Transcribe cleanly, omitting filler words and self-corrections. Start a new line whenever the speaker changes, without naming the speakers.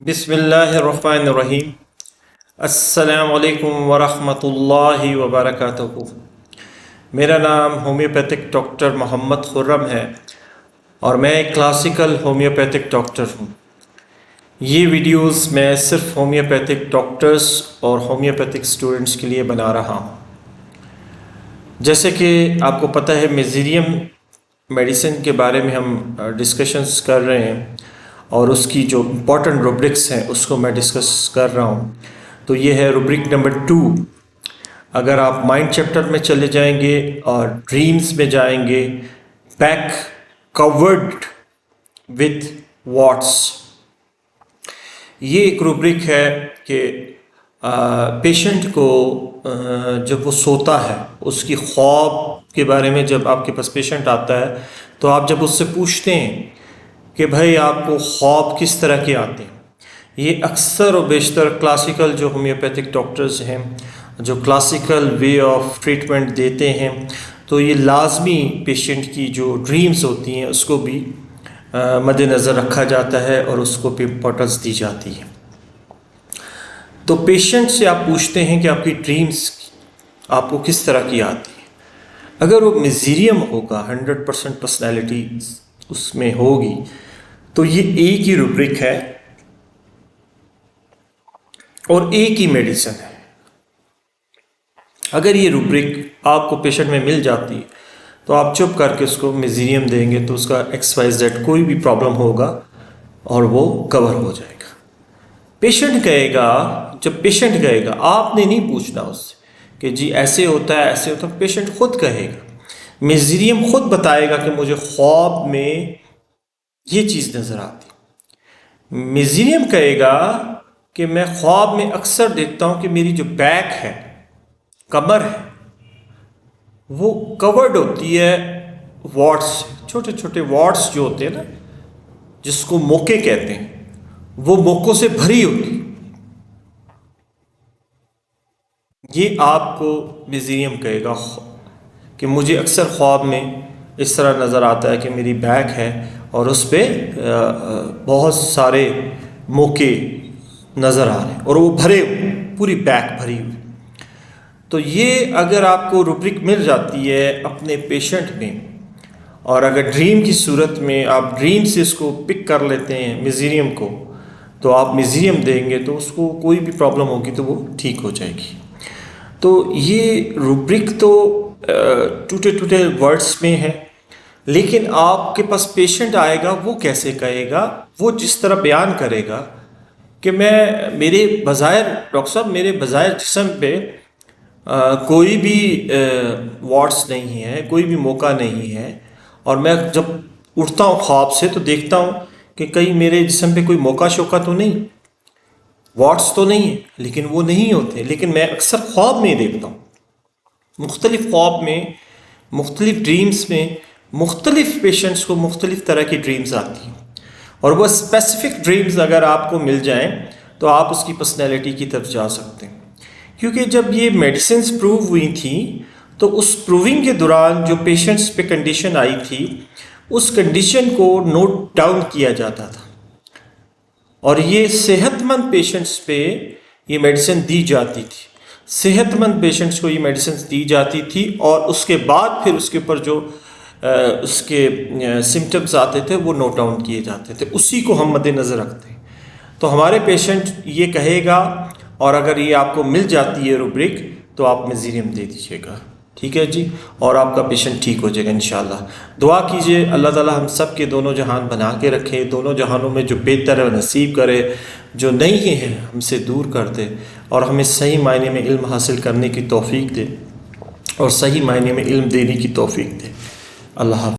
बिस्मिल्लाहिर्रहमानिर्रहीम। अस्सलामुअलैकुम वरहमतुल्लाहि वबरकातुहू। मेरा नाम होम्योपैथिक डॉक्टर मोहम्मद खुर्रम है और मैं एक क्लासिकल होम्योपैथिक डॉक्टर हूँ। ये वीडियोस मैं सिर्फ होम्योपैथिक डॉक्टर्स और होम्योपैथिक स्टूडेंट्स के लिए बना रहा हूँ। जैसे कि आपको पता है, मेज़ीरियम मेडिसिन के बारे में हम डिस्कशंस कर रहे हैं और उसकी जो इम्पॉर्टेंट रूब्रिक्स हैं उसको मैं डिस्कस कर रहा हूँ। तो ये है रूब्रिक नंबर 2। अगर आप माइंड चैप्टर में चले जाएंगे और ड्रीम्स में जाएंगे, बैक कवर्ड विथ वॉट्स, ये एक रूब्रिक है कि पेशेंट को जब वो सोता है उसकी ख्वाब के बारे में, जब आपके पास पेशेंट आता है तो आप जब उससे पूछते हैं कि भाई आपको ख्वाब किस तरह के आते हैं, ये अक्सर और बेशतर क्लासिकल जो होम्योपैथिक डॉक्टर्स हैं जो क्लासिकल वे ऑफ ट्रीटमेंट देते हैं, तो ये लाजमी पेशेंट की जो ड्रीम्स होती हैं उसको भी मद्देनज़र रखा जाता है और उसको भी इम्पोर्टेंस दी जाती है। तो पेशेंट से आप पूछते हैं कि आपकी ड्रीम्स आपको किस तरह की आती है। अगर वो मेज़ीरियम होगा, 100% पर्सनैलिटी उसमें होगी, तो ये एक ही रूब्रिक है और एक ही मेडिसिन है। अगर ये रूब्रिक आपको पेशेंट में मिल जाती है तो आप चुप करके उसको मेज़ीरियम देंगे तो उसका XYZ कोई भी प्रॉब्लम होगा और वो कवर हो जाएगा। पेशेंट कहेगा, जब पेशेंट कहेगा, आपने नहीं पूछना उससे कि जी ऐसे होता है ऐसे होता है, पेशेंट खुद कहेगा, मेज़ीरियम खुद बताएगा कि मुझे ख्वाब में ये चीज़ नज़र आती। मेज़ीरियम कहेगा कि मैं ख्वाब में अक्सर देखता हूँ कि मेरी जो बैक है, कमर है, वो कवर्ड होती है वॉट्स से। छोटे छोटे वॉट्स जो होते हैं ना, जिसको मोके कहते हैं, वो मोकों से भरी होती। ये आपको मेज़ीरियम कहेगा कि मुझे अक्सर ख्वाब में इस तरह नज़र आता है कि मेरी बैक है और उस पर बहुत सारे मोके नज़र आ रहे हैं और वो भरे हुए, पूरी बैक भरी हुई। तो ये अगर आपको रूब्रिक मिल जाती है अपने पेशेंट में, और अगर ड्रीम की सूरत में आप ड्रीम से इसको पिक कर लेते हैं मेज़ीरियम को, तो आप मेज़ीरियम देंगे तो उसको कोई भी प्रॉब्लम होगी तो वो ठीक हो जाएगी। तो ये रूब्रिक तो टूटे टूटे वर्ड्स में है, लेकिन आपके पास पेशेंट आएगा, वो कैसे कहेगा, वो जिस तरह बयान करेगा कि मेरे बज़ाहिर डॉक्टर साहब, मेरे बज़ाहिर जिस्म पे कोई भी वॉट्स नहीं है, कोई भी मौका नहीं है, और मैं जब उठता हूँ ख्वाब से तो देखता हूँ कि कहीं मेरे जिस्म पे कोई मौका शौका तो नहीं, वॉट्स तो नहीं है, लेकिन वो नहीं होते। लेकिन मैं अक्सर ख्वाब में देखता हूँ, मुख्तलिफ ख्वाब में, मुख्तलिफ ड्रीम्स में, मुख्तलिफ पेशेंट्स को मुख्तलिफ तरह की ड्रीम्स आती हैं, और वह स्पेसिफिक ड्रीम्स अगर आपको मिल जाएं तो आप उसकी पर्सनैलिटी की तरफ जा सकते हैं। क्योंकि जब ये मेडिसिन्स प्रूव हुई थी तो उस प्रूविंग के दौरान जो पेशेंट्स पे कंडीशन आई थी, उस कंडीशन को नोट डाउन किया जाता था और ये सेहतमंद पेशेंट्स पे ये मेडिसिन दी जाती थी। सेहतमंद पेशेंट्स को ये मेडिसिन दी जाती थी और उसके बाद फिर उसके ऊपर जो उसके सिम्टम्स आते थे वो नोट डाउन किए जाते थे, उसी को हम मद्देनज़र रखते हैं। तो हमारे पेशेंट ये कहेगा, और अगर ये आपको मिल जाती है रूब्रिक तो आप मेज़ीरियम दे दीजिएगा, ठीक है जी, और आपका पेशेंट ठीक हो जाएगा इंशाल्लाह। दुआ कीजिए अल्लाह ताला हम सब के दोनों जहान बना के रखे, दोनों जहानों में जो बेहतर है नसीब करे, जो नहीं है हमसे दूर कर दे और हमें सही मायने में इल्म हासिल करने की तौफीक दे और सही मायने में इल्म देने की तौफीक दे। अल्लाह।